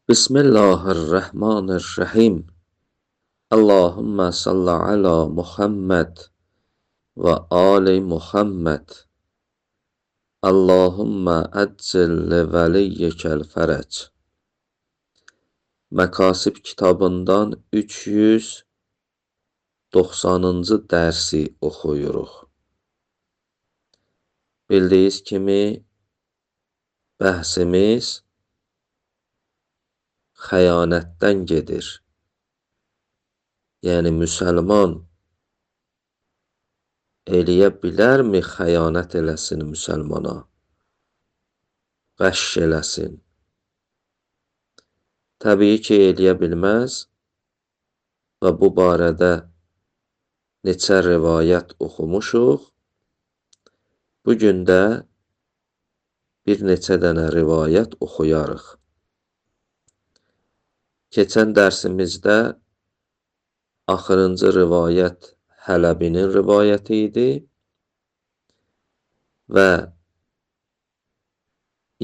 Bismillahirrahmanirrahim. Allahümme salli ala Muhammed ve ali Muhammed. Allahümme əccil li veliyyikel fərəc. Məkasib kitabından 390-cı dərsi oxuyuruq. Bildiyiniz kimi, bəhsimiz xəyanətdən gedir. Yəni, müsəlman eləyə bilərmi xəyanət eləsin müsəlmana? Qəşş eləsin? Təbii ki, eləyə bilməz və bu barədə neçə rivayət oxumuşuq. Bugün də bir neçə dənə rivayət oxuyarıq. Keçən dərsimizdə axırıncı rivayət Hələbinin rivayəti idi və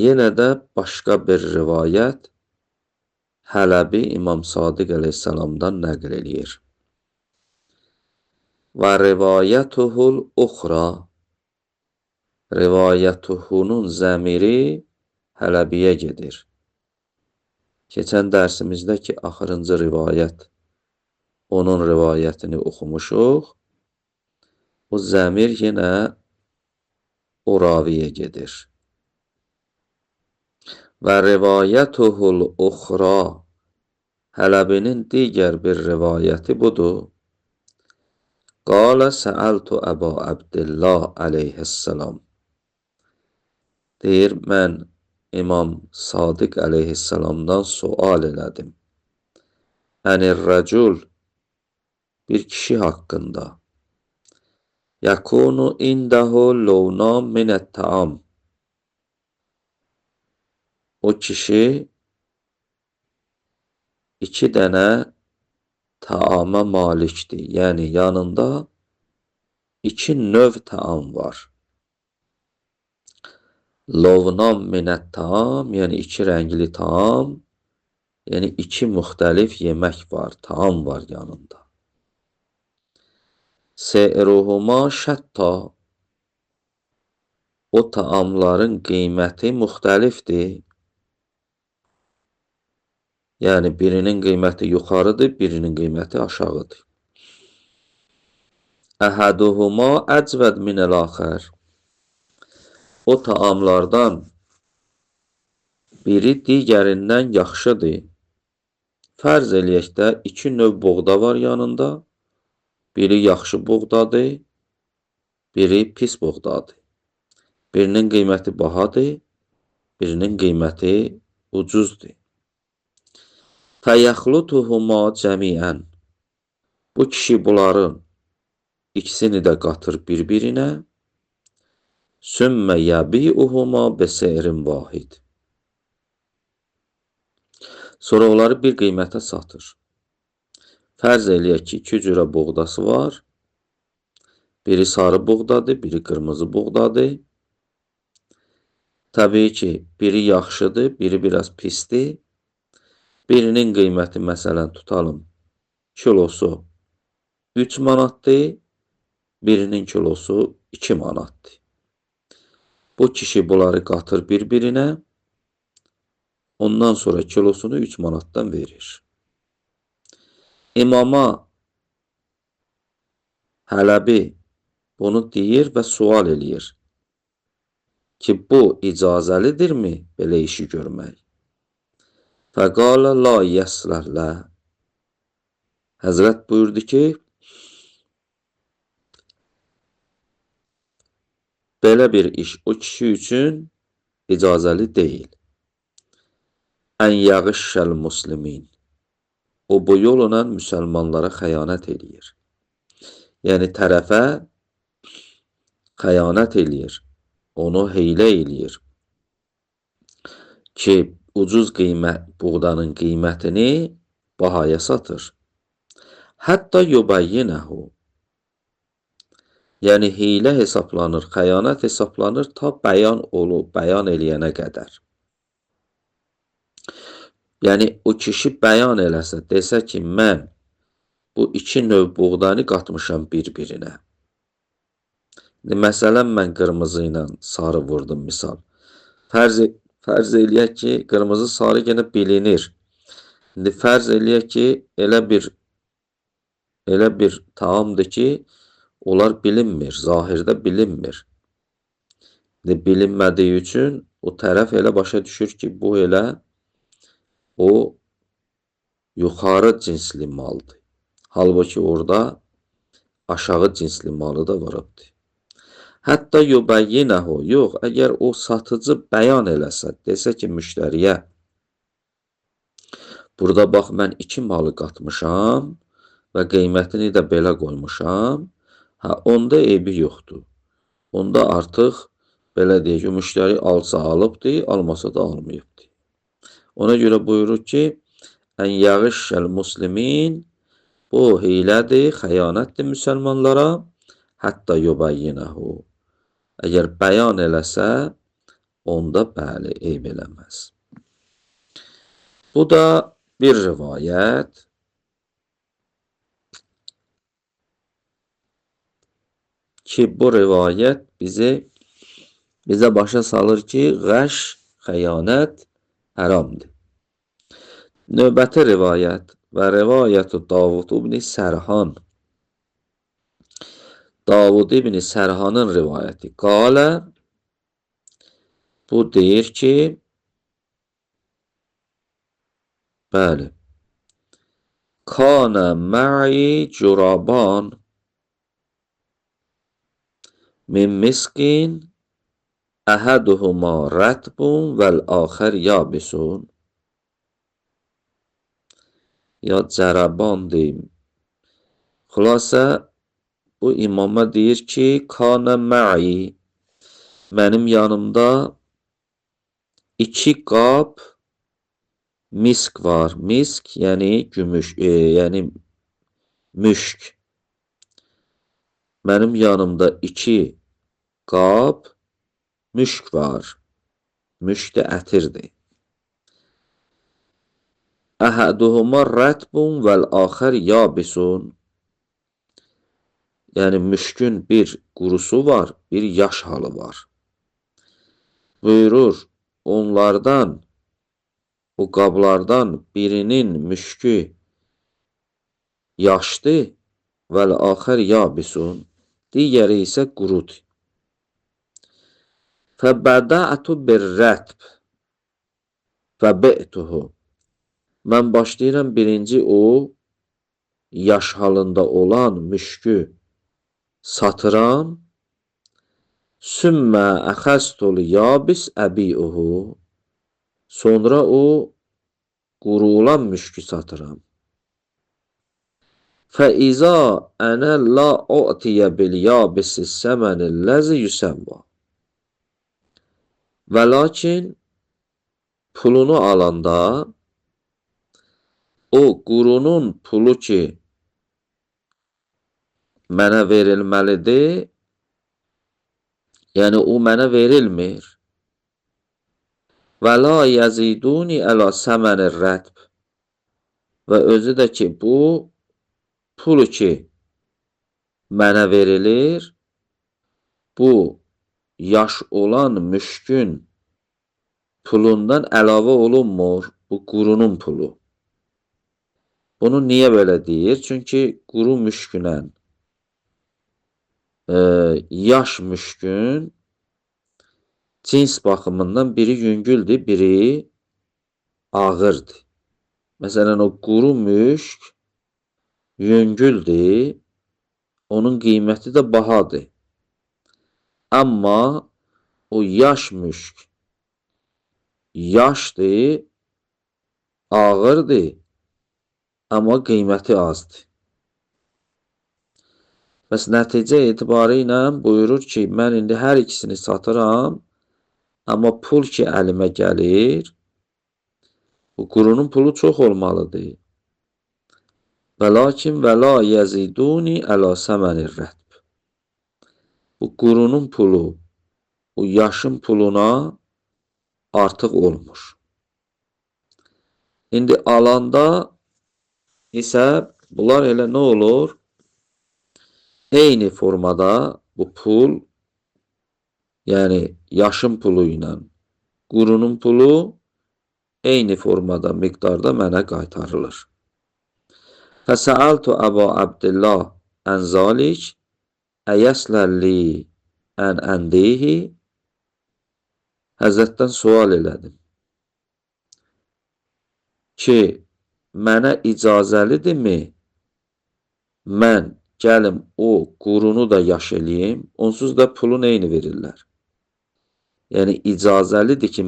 yenə də başqa bir rivayət Hələbi İmam Sadiq əleyhissalamdan nəql eləyir. Və rivayətuhul uxra, rivayətuhunun zəmiri Hələbiyə gedir. Keçən dərsimizdə ki, axırıncı rivayət, onun rivayətini oxumuşuq. O zəmir yenə o raviyə gedir. Və rivayətuhul uxra, Hələbinin digər bir rivayəti budur. Qalə səəltu Əba Əbdillah əleyhissalam. Deyir, mən İmam Sadiq əleyhissalamdan sual elədim. Ənir-rəcul, bir kişi haqqında. Yakunu indahu lawnan minət-taam. O kişi iki dənə taama malikdir. Yəni, yanında iki növ taam var. Lawnan minət-taam, yəni iki rəngli taam, yəni iki müxtəlif yemək var, taam var yanında. Se'ruhuma şətta, o taamların qiyməti müxtəlifdir. Yəni, birinin qiyməti yuxarıdır, birinin qiyməti aşağıdır. Əhəduhuma əcvəd minəl-axər. O taamlardan biri digərindən yaxşıdır. Fərz eləyək də, iki növ buğda var yanında. Biri yaxşı buğdadır, biri pis buğdadır. Birinin qiyməti bahadır, birinin qiyməti ucuzdur. Fəyəxlutuhuma cəmiən. Bu kişi bunların ikisini də qatır bir-birinə. Sümmə yəbi'uhuma beseyrin vahid. Sonra onları bir qiymətə satır. Fərz eləyək ki, iki cürə buğdası var. Biri sarı buğdadır, biri qırmızı buğdadır. Təbii ki, biri yaxşıdır, biri biraz pisdir. Birinin qiyməti, məsələn, tutalım, kilosu 3 manatdır, birinin kilosu 2 manatdır. Bu kişi bunları qatır bir-birinə, ondan sonra kilosunu 3 manatdan verir. İmama Hələbi bunu deyir və sual eləyir ki, bu icazəlidirmi belə işi görmək? Fəqalə la yəsləhlə. Həzrət buyurdu ki, belə bir iş o kişi üçün icazəli deyil. Ən yəğişşəl muslimin. O bu yolla müsəlmanlara xəyanət eləyir. Yəni, tərəfə xəyanət eləyir. Onu heylə eləyir. Ki, ucuz buğdanın qiymətini bahaya satır. Hətta yubəyyinəhu. Yəni, hiylə hesablanır, xəyanət hesablanır ta bəyan eləyənə qədər. Yəni o kişi bəyan eləsə, desə ki, mən bu iki növ buğdanı qatmışam bir-birinə. Məsələn, mən qırmızı ilə sarı vurdum misal. Fərz eləyək ki, qırmızı sarı yenə bilinir. İndi fərz eləyək ki, elə bir taamdır ki, onlar bilinmir, zahirdə bilinmir. Bilinmədiyi üçün o tərəf elə başa düşür ki, bu elə o yuxarı cinsli maldır. Halbuki orada aşağı cinsli malı da varıbdır. Hətta yubəyyinəhu, yox, əgər o satıcı bəyan eləsə, desə ki, müştəriyə, burada bax, mən iki malı qatmışam və qiymətini də belə qoymuşam, onda eybi yoxdur. Onda artıq, belə deyək, müştəri alsa alıbdır, almasa da almayıbdır. Ona görə buyurur ki, ən yağışşəl muslimin, bu hilədir, xəyanətdir müsəlmanlara, hətta yubəyyinəhu. Əgər bəyan eləsə, onda bəli, eyb eləməz. Bu da bir rivayət. Ki, bu rivayət bizə başa salır ki, qəş, xəyanət haramdır. Növbəti rivayət və rivayətü Davud ibn Sərhan. Davud ibn Sərhanın rivayəti. Qalə, bu deyir ki, bəli, Kana mə'i curaban min miskin əhəduhuma rətbun vəl-axər yabisun. Ya cərəban deyim. Xülasə, bu imama deyir ki, Kana mə'i, mənim yanımda iki qab misk var. Misk, yəni gümüş, yəni müşk. Mənim yanımda iki qab müşk var. Müşk də ətirdir. Əhəduhuma rətbun vəl-axər yabisun. Yəni müşkün bir qurusu var, bir yaş halı var. Buyurur, onlardan, o qablardan birinin müşkü yaşdır, vəl-axər yabisun, digəri isə qurudur. Fəbədə'tu bir-rətb fəbi'tuhu. Mən başlayıram birinci o yaş halında olan müşkü satıram. Sümmə əxəstul yabis əbi'uhu. Sonra o qurulan müşkü satıram. Fəizə ənə la u'tiyə bil yabisi səmənilləzi yüsəvva. Və lakin pulunu alanda o qurunun pulu ki mənə verilməlidir, yəni o mənə verilmir. Və la yaziduni əla səmənir rətb. Və özü də ki, bu pulu ki mənə verilir, bu yaş olan müşkün pulundan əlavə olunmur, bu qurunun pulu. Bunu niyə belə deyir? Çünki quru müşkünən yaş müşkün cins baxımından biri yüngüldür, biri ağırdır. Məsələn, o quru müşk yüngüldür, onun qiyməti də bahadır. Amma o yaş müşk yaşdır, ağırdır, amma qiyməti azdır. Bəs nəticə etibarı ilə buyurur ki, mən indi hər ikisini satıram, amma pul ki əlimə gəlir, bu qurunun pulu çox olmalıdır. Və lakin və la yaziduni əla səmənir rətb. Bu qurunun pulu, bu yaşın puluna artıq olmur. İndi alanda isə bunlar elə nə olur? Eyni formada bu pul, yəni yaşın pulu ilə qurunun pulu eyni formada, miqdarda mənə qaytarılır. Fəsəaltu Əbu Abdillah ən zalik əyəsləlli ən əndihi. Həzrətdən sual elədim ki, mənə icazəlidirmi mən gəlim o qurunu da yaş eləyim, onsuz da pulun eyni verirlər. Yəni icazəlidir ki,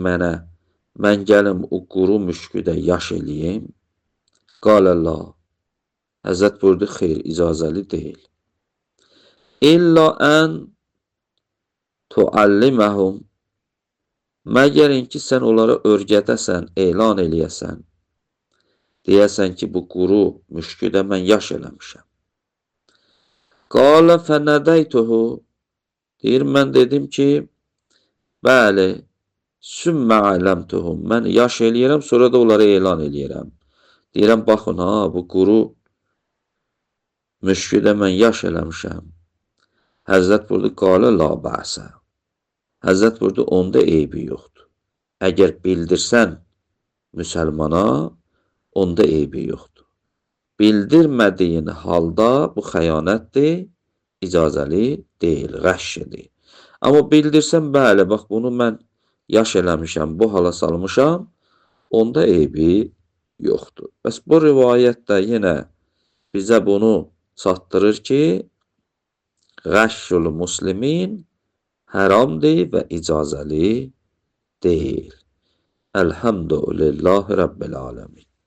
mən gəlim o quru müşkü də yaş eləyim. Qalə la. Həzrət buyurdu, xeyr, icazəli deyil. İlla ən tualliməhum. Məgərin ki, sən onlara örgədəsən, elan eləyəsən. Deyəsən ki, bu quru müşküdə mən yaş eləmişəm. Qalə fənədəytuhu. Deyir, mən dedim ki, bəli, sümmə aləmtuhum. Mən yaş eləyirəm, sonra da onlara elan eləyirəm. Deyirəm, baxın ha, bu quru müşküdə mən yaş eləmişəm. Həzrət buyurdu, qalə la bəsə. Həzrət buyurdu, onda eybi yoxdur. Əgər bildirsən müsəlmana, onda eybi yoxdur. Bildirmədiyin halda bu xəyanətdir, icazəli deyil, qəşşidir. Amma bildirsən, bəli, bax bunu mən yaş eləmişəm, bu hala salmışam, onda eybi yoxdur. Bəs bu rivayətdə yenə bizə bunu çatdırır ki, qəşşul muslimin haramdır və icazəli deyil. Elhamdülillahi Rabbil aləmin.